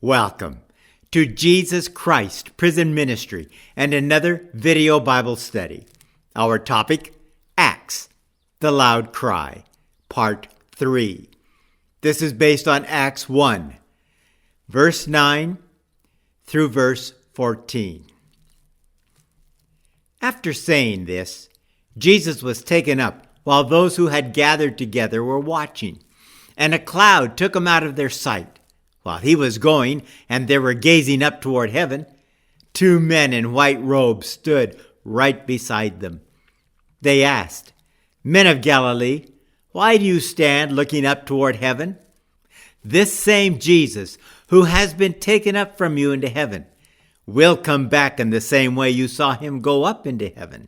Welcome to Jesus Christ Prison Ministry and another video Bible study. Our topic, Acts, the Loud Cry, Part 3. This is based on Acts 1, verse 9 through verse 14. After saying this, Jesus was taken up while those who had gathered together were watching, and a cloud took him out of their sight. While he was going, and they were gazing up toward heaven, two men in white robes stood right beside them. They asked, "Men of Galilee, why do you stand looking up toward heaven? This same Jesus, who has been taken up from you into heaven, will come back in the same way you saw him go up into heaven."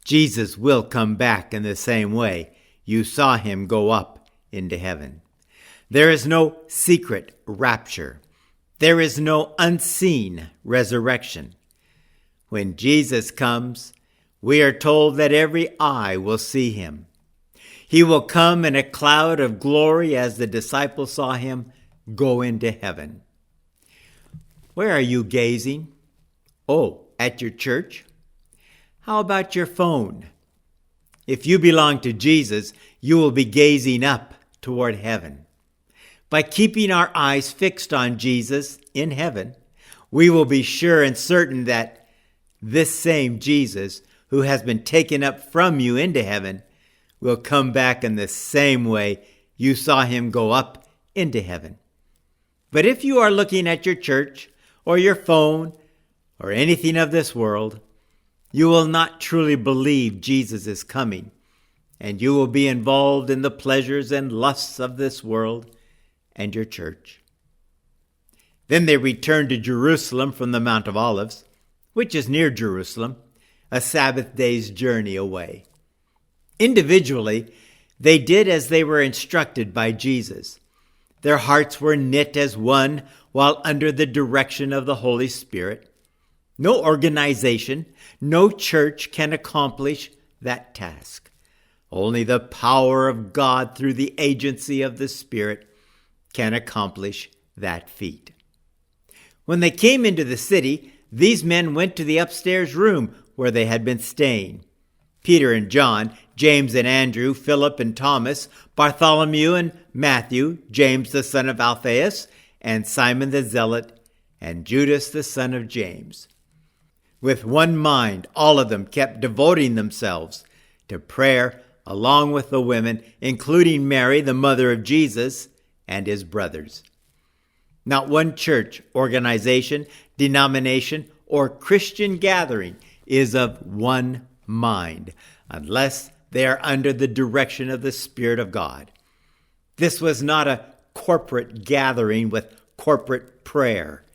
Jesus will come back in the same way you saw him go up into heaven. There is no secret rapture. There is no unseen resurrection. When Jesus comes, we are told that every eye will see him. He will come in a cloud of glory as the disciples saw him go into heaven. Where are you gazing? Oh, at your church? How about your phone? If you belong to Jesus, you will be gazing up toward heaven. By keeping our eyes fixed on Jesus in heaven, we will be sure and certain that this same Jesus, who has been taken up from you into heaven, will come back in the same way you saw him go up into heaven. But if you are looking at your church or your phone or anything of this world, you will not truly believe Jesus is coming, and you will be involved in the pleasures and lusts of this world and your church. Then they returned to Jerusalem from the Mount of Olives, which is near Jerusalem, a Sabbath day's journey away. Individually, they did as they were instructed by Jesus. Their hearts were knit as one while under the direction of the Holy Spirit. No organization, no church can accomplish that task. Only the power of God through the agency of the Spirit can accomplish that feat. When they came into the city, these men went to the upstairs room where they had been staying. Peter and John, James and Andrew, Philip and Thomas, Bartholomew and Matthew, James the son of Alphaeus, and Simon the Zealot, and Judas the son of James. With one mind, all of them kept devoting themselves to prayer along with the women, including Mary, the mother of Jesus, and his brothers. Not one church, organization, denomination, or Christian gathering is of one mind unless they are under the direction of the Spirit of God. This was not a corporate gathering with corporate prayer.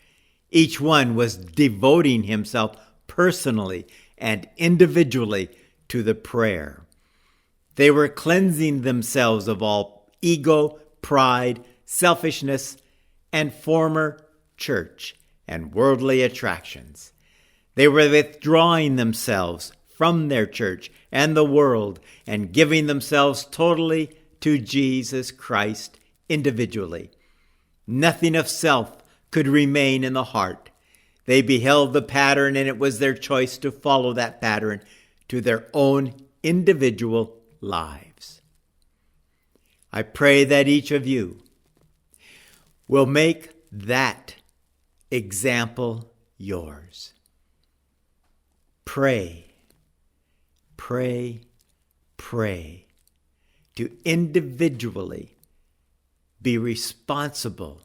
Each one was devoting himself personally and individually to the prayer. They were cleansing themselves of all ego, pride, selfishness, and former church and worldly attractions. They were withdrawing themselves from their church and the world and giving themselves totally to Jesus Christ individually. Nothing of self could remain in the heart. They beheld the pattern, and it was their choice to follow that pattern to their own individual lives. I pray that each of you will make that example yours. Pray, pray, pray to individually be responsible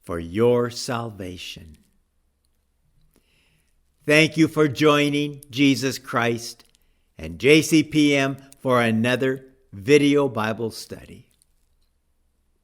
for your salvation. Thank you for joining Jesus Christ and JCPM for another video Bible study.